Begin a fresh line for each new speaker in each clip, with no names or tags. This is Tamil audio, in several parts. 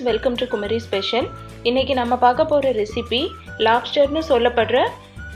Welcome to Kumari special. இன்னைக்கு நம்ம பார்க்க போகிற ரெசிபி லாப்ஸ்டர்னு சொல்லப்படுற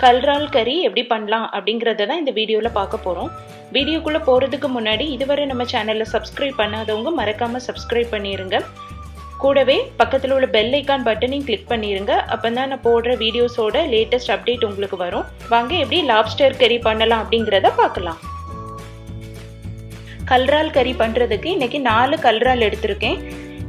கல்ரால் கறி எப்படி பண்ணலாம் அப்படிங்கிறத தான் இந்த வீடியோவில் பார்க்க போகிறோம். வீடியோக்குள்ளே போகிறதுக்கு முன்னாடி இதுவரை நம்ம சேனலில் சப்ஸ்கிரைப் பண்ணாதவங்க மறக்காமல் சப்ஸ்கிரைப் பண்ணிடுங்க. கூடவே பக்கத்தில் உள்ள பெல் ஐக்கான் பட்டனையும் கிளிக் பண்ணிடுங்க. அப்போ தான் நான் போடுற வீடியோஸோட லேட்டஸ்ட் அப்டேட் உங்களுக்கு வரும். வாங்க எப்படி லாப்ஸ்டர் கறி பண்ணலாம் அப்படிங்கிறத பார்க்கலாம். கல்ரால் கறி பண்ணுறதுக்கு இன்றைக்கி 4 கல்ரால் எடுத்திருக்கேன்.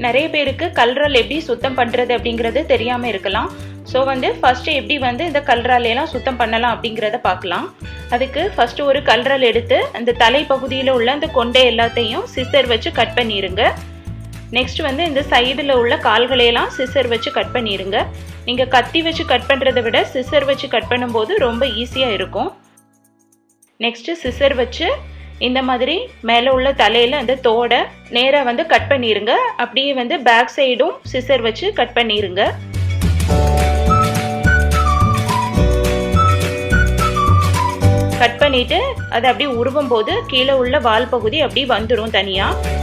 நிறைய பேருக்கு கல்ரால் எப்படி சுத்தம் பண்ணுறது அப்படிங்கிறது தெரியாமல் இருக்கலாம். ஸோ ஃபஸ்ட்டு எப்படி இந்த கல்ராலையெல்லாம் சுத்தம் பண்ணலாம் அப்படிங்கிறத பார்க்கலாம். அதுக்கு ஃபஸ்ட்டு ஒரு கல்ரால் எடுத்து அந்த தலைப்பகுதியில் உள்ள அந்த கொண்டை எல்லாத்தையும் சிசர் வச்சு கட் பண்ணிடுங்க. நெக்ஸ்ட் இந்த சைடில் உள்ள கால்களையெல்லாம் சிசர் வச்சு கட் பண்ணிடுங்க. நீங்கள் கத்தி வச்சு கட் பண்ணுறதை விட சிசர் வச்சு கட் பண்ணும்போது ரொம்ப ஈஸியாக இருக்கும். நெக்ஸ்ட்டு சிசர் வச்சு இந்த மாதிரி மேலே உள்ள தலையில் அந்த தோடை நேராக கட் பண்ணிடுங்க. அப்படியே பேக் சைடும் சிசர் வச்சு கட் பண்ணிடுங்க. கட் பண்ணிட்டு அதை அப்படியே உருவும் போது கீழே உள்ள வால் பகுதி அப்படியே வந்துடும் தனியாக.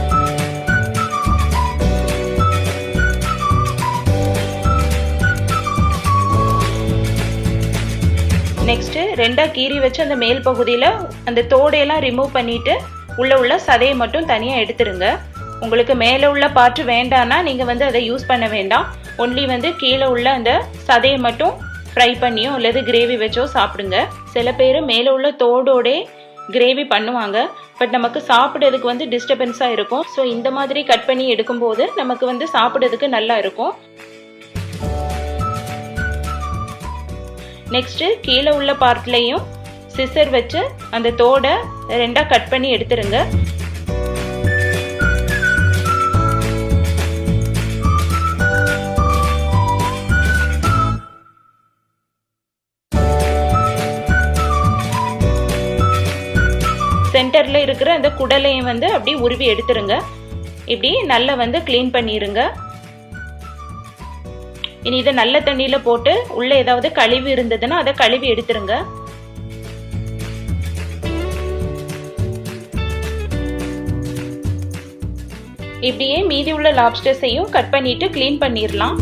நெக்ஸ்ட்டு 2ஆக கீறி வச்சு அந்த மேல் பகுதியில் அந்த தோடையெல்லாம் ரிமூவ் பண்ணிவிட்டு உள்ள சதையை மட்டும் தனியாக எடுத்துருங்க. உங்களுக்கு மேலே உள்ள பார்ட்டு வேண்டான்னா நீங்கள் அதை யூஸ் பண்ண வேண்டாம். ஒன்லி கீழே உள்ள அந்த சதையை மட்டும் ஃப்ரை பண்ணியோ அல்லது கிரேவி வச்சோ சாப்பிடுங்க. சில பேர் மேலே உள்ள தோடோடே கிரேவி பண்ணுவாங்க. பட் நமக்கு சாப்பிட்றதுக்கு டிஸ்டர்பன்ஸாக இருக்கும். ஸோ இந்த மாதிரி கட் பண்ணி எடுக்கும்போது நமக்கு சாப்பிட்றதுக்கு நல்லா இருக்கும். நெக்ஸ்ட்டு கீழே உள்ள பார்ட்லையும் சிசர் வச்சு அந்த தோடை 2ஆக கட் பண்ணி எடுத்துருங்க. சென்டரில் இருக்கிற அந்த குடலையும் அப்படியே உருவி எடுத்துருங்க. இப்படி நல்லா க்ளீன் பண்ணிடுங்க. இனி இதை நல்ல தண்ணியில் போட்டு உள்ளே ஏதாவது கழிவு இருந்ததுன்னா அதை கழுவி எடுத்துருங்க. இப்படியே மீதி உள்ள லாப்ஸ்டர்ஸையும் கட் பண்ணிட்டு க்ளீன் பண்ணிடலாம்.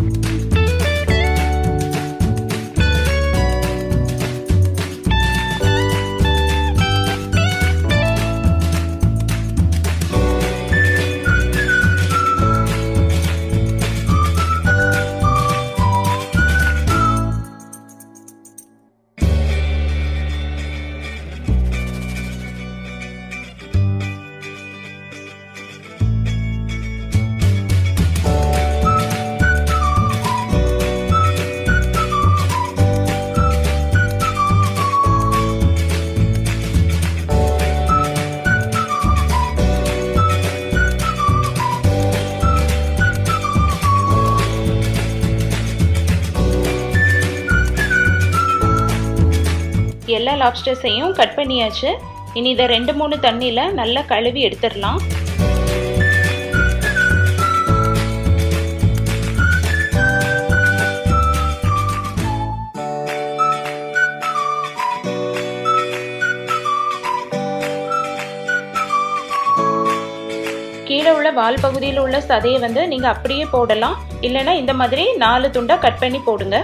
எல்லா லாப்ஸ்டர்ஸையும் கட் பண்ணியாச்சு. இனி இதை 2-3 தண்ணியில் நல்லா கழுவி எடுத்துடலாம். கீழே உள்ள வால் பகுதியில் உள்ள சதையை நீங்கள் அப்படியே போடலாம். இல்லைன்னா இந்த மாதிரி 4 துண்டாக கட் பண்ணி போடுங்க.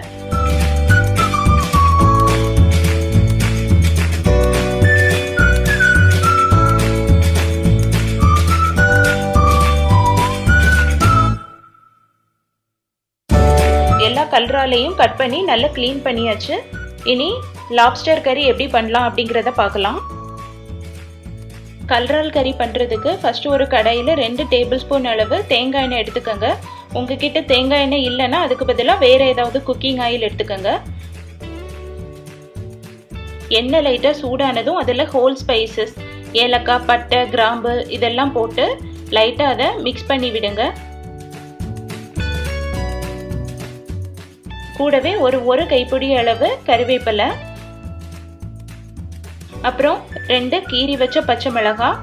எல்லா கல்ராலையும் கட் பண்ணி நல்லா க்ளீன் பண்ணியாச்சு. இனி லாப்ஸ்டர் கறி எப்படி பண்ணலாம் அப்படிங்கிறத பார்க்கலாம். கல்ரால் கறி பண்ணுறதுக்கு ஃபஸ்ட்டு ஒரு கடாயில் 2 டேபிள் ஸ்பூன் அளவு தேங்காய் எண்ணெய் எடுத்துக்கோங்க. உங்ககிட்ட தேங்காய் எண்ணெய் இல்லைன்னா அதுக்கு பதிலாக வேறு ஏதாவது குக்கிங் ஆயில் எடுத்துக்கோங்க. எண்ணெய் லைட்டாக சூடானதும் அதில் ஹோல் ஸ்பைசஸ் ஏலக்காய், பட்டை, கிராம்பு இதெல்லாம் போட்டு லைட்டாக அதை மிக்ஸ் பண்ணி விடுங்க. கூடவே ஒரு கைப்பிடி அளவு கறிவேப்பிலை, அப்புறம் 2 கீறி வச்ச பச்சை மிளகாய்,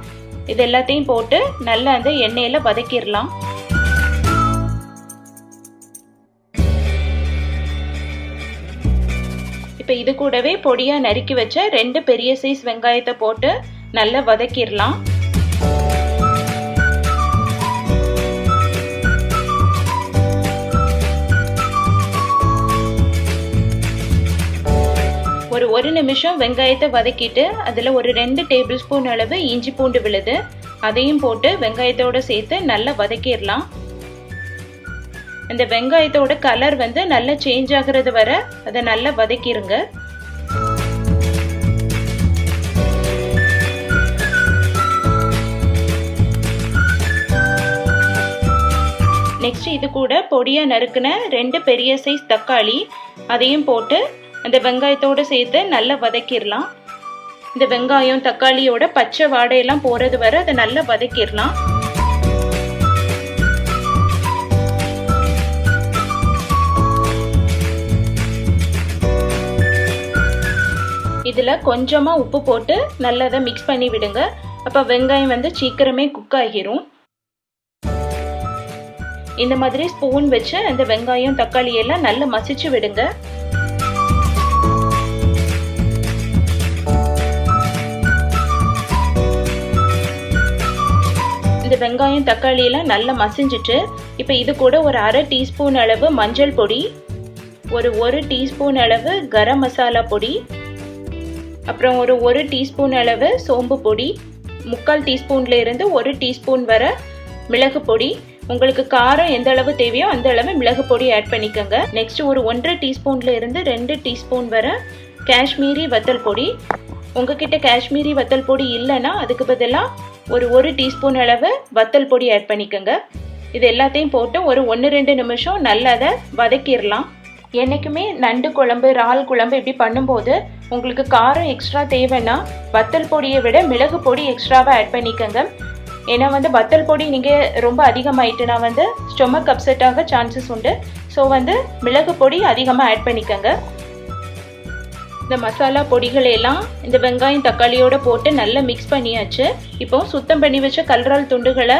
இது எல்லாத்தையும் போட்டு நல்லா அந்த எண்ணெயில் வதக்கிடலாம். இப்போ இது கூடவே பொடியாக நறுக்கி வச்ச 2 பெரிய சைஸ் வெங்காயத்தை போட்டு நல்லா வதக்கிடலாம். ஒரு நிமிஷம் வெங்காயத்தை வதக்கிட்டு அதில் ஒரு 2 டேபிள் ஸ்பூன் அளவு இஞ்சி பூண்டு விழுது அதையும் போட்டு வெங்காயத்தோடு சேர்த்து நல்லா வதக்கிடலாம். இந்த வெங்காயத்தோட கலர் வந்து நல்லா சேஞ்ச் ஆகுறது வரை அதை நல்லா வதக்கிடுங்க. நெக்ஸ்ட் இது கூட பொடியா நறுக்குன 2 பெரிய சைஸ் தக்காளி அதையும் போட்டு அந்த வெங்காயத்தோடு சேர்த்து நல்லா வதக்கிடலாம். இந்த வெங்காயம் தக்காளியோட பச்சை வாடையெல்லாம் போறது வரை அதை நல்லா வதக்கிடலாம். இதுல கொஞ்சமா உப்பு போட்டு நல்லா அதை மிக்ஸ் பண்ணி விடுங்க. அப்ப வெங்காயம் வந்து சீக்கிரமே குக் ஆகிரும். இந்த மாதிரி ஸ்பூன் வச்சு அந்த வெங்காயம் தக்காளி எல்லாம் நல்லா மசிச்சு விடுங்க. இந்த வெங்காயம் தக்காளி எல்லாம் நல்லா மசிஞ்சிட்டு இப்போ இது கூட ஒரு 1/2 டீஸ்பூன் அளவு மஞ்சள் பொடி, ஒரு 1 டீஸ்பூன் அளவு கரம் மசாலா பொடி, அப்புறம் ஒரு 1 டீஸ்பூன் அளவு சோம்பு பொடி, 3/4 டீஸ்பூன்ல இருந்து 1 டீஸ்பூன் வர மிளகு பொடி. உங்களுக்கு காரம் எந்த அளவு தேவையோ அந்த அளவு மிளகு பொடி ஆட் பண்ணிக்கோங்க. நெக்ஸ்ட் ஒரு 1/2 டீஸ்பூன்ல இருந்து 2 டீஸ்பூன் வர காஷ்மீரி வத்தல் பொடி. உங்ககிட்ட காஷ்மீரி வத்தல் பொடி இல்லைன்னா அதுக்கு பதிலாக ஒரு 1 டீஸ்பூன் அளவு வத்தல் பொடி ஆட் பண்ணிக்கோங்க. இது எல்லாத்தையும் போட்டு ஒரு 1-2 நிமிஷம் நல்லா அதை வதக்கிடலாம். என்றைக்குமே நண்டு குழம்பு இறால் குழம்பு இப்படி பண்ணும்போது உங்களுக்கு காரம் எக்ஸ்ட்ரா தேவைன்னா வத்தல் பொடியை விட மிளகு பொடி எக்ஸ்ட்ராவாக ஆட் பண்ணிக்கோங்க. ஏன்னா வந்து வத்தல் பொடி நீங்கள் ரொம்ப அதிகமாயிட்டுனா வந்து ஸ்டொமக் அப்செட் ஆக சான்சஸ் உண்டு. ஸோ வந்து மிளகு பொடி அதிகமாக ஆட் பண்ணிக்கோங்க. இந்த மசாலா பொடிகளை எல்லாம் இந்த வெங்காயம் தக்காளியோட போட்டு நல்லா மிக்ஸ் பண்ணியாச்சு. இப்போ சுத்தம் பண்ணி வச்ச கல்றால் துண்டுகளை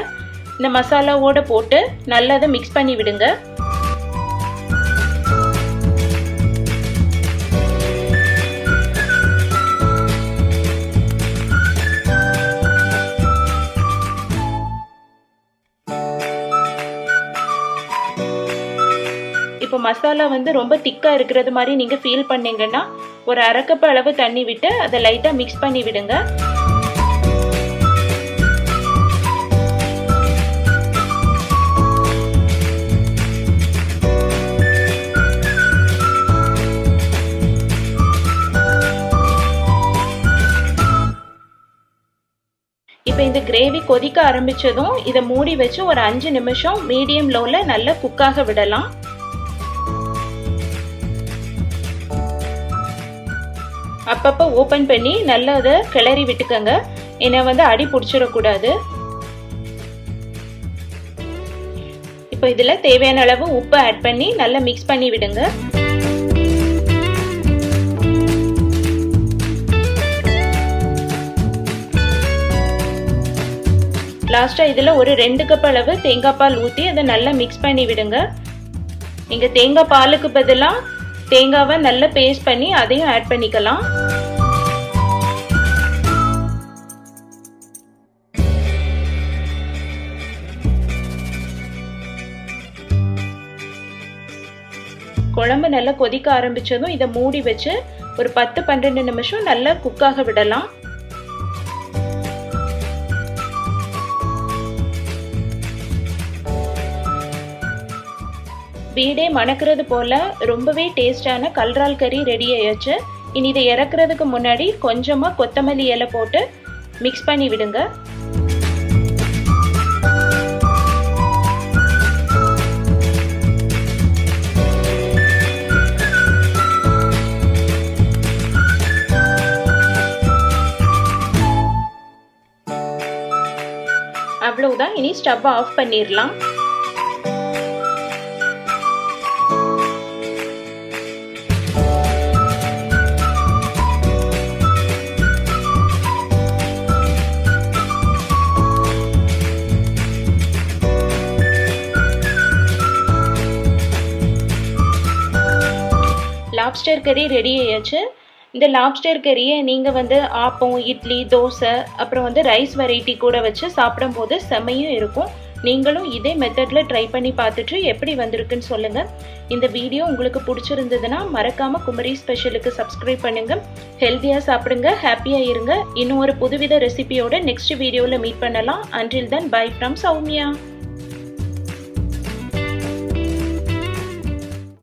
இந்த மசாலாவோட போட்டு நல்லா அதை மிக்ஸ் பண்ணி விடுங்க. இப்போ மசாலா வந்து ரொம்ப திக்காக இருக்கிறது மாதிரி நீங்கள் ஃபீல் பண்ணீங்கன்னா ஒரு 1/2 கப் அளவு தண்ணி விட்டு அதை லைட்டாக மிக்ஸ் பண்ணி விடுங்க. இப்போ இந்த கிரேவி கொதிக்க ஆரம்பிச்சதும் இதை மூடி வச்சு ஒரு 5 நிமிஷம் மீடியம் லோல நல்லா குக்காக விடலாம். அப்பப்போ ஓப்பன் பண்ணி நல்லா அதை கிளறி விட்டுக்கோங்க. ஏன்னா வந்து அடி பிடிச்சிடக்கூடாது. இப்போ இதில் தேவையான அளவு உப்பு ஆட் பண்ணி நல்லா மிக்ஸ் பண்ணி விடுங்க. லாஸ்ட்டாக இதில் ஒரு 2 கப் அளவு தேங்காய் பால் ஊற்றி அதை நல்லா மிக்ஸ் பண்ணி விடுங்க. நீங்கள் தேங்காய் பாலுக்கு பதிலாக தேங்காவை நல்லா பேஸ்ட் பண்ணி அதையும் ஆட் பண்ணிக்கலாம். குழம்பு நல்லா கொதிக்க ஆரம்பிச்சதும் இதை மூடி வச்சு ஒரு 10-12 நிமிஷம் நல்லா குக்காக விடலாம். வீடே மணக்கிறது போல ரொம்பவே டேஸ்டான கல்றால் கறி ரெடி ஆயாச்சு. இனி இதை இறக்குறதுக்கு முன்னாடி கொஞ்சமாக கொத்தமல்லி இலை போட்டு மிக்ஸ் பண்ணி விடுங்க. அவ்வளவுதான், இனி ஸ்டவ் ஆஃப் பண்ணிடலாம். லாப்ஸ்டர் கறி ரெடி ஆயாச்சு. இந்த லாப்ஸ்டர் கறியை நீங்கள் வந்து ஆப்பம், இட்லி, தோசை, அப்புறம் வந்து ரைஸ் வெரைட்டி கூட வச்சு சாப்பிடும்போது செம்மையும் இருக்கும். நீங்களும் இதே மெத்தட்ல ட்ரை பண்ணி பார்த்துட்டு எப்படி வந்திருக்குன்னு சொல்லுங்க. இந்த வீடியோ உங்களுக்கு பிடிச்சிருந்ததுன்னா மறக்காம குமரி ஸ்பெஷலுக்கு சப்ஸ்கிரைப் பண்ணுங்க. ஹெல்தியா சாப்பிடுங்க, ஹாப்பியா இருங்க. இன்னும் ஒரு புதுவித ரெசிபியோட நெக்ஸ்ட் வீடியோல மீட் பண்ணலாம். Until then, bye from Soumya.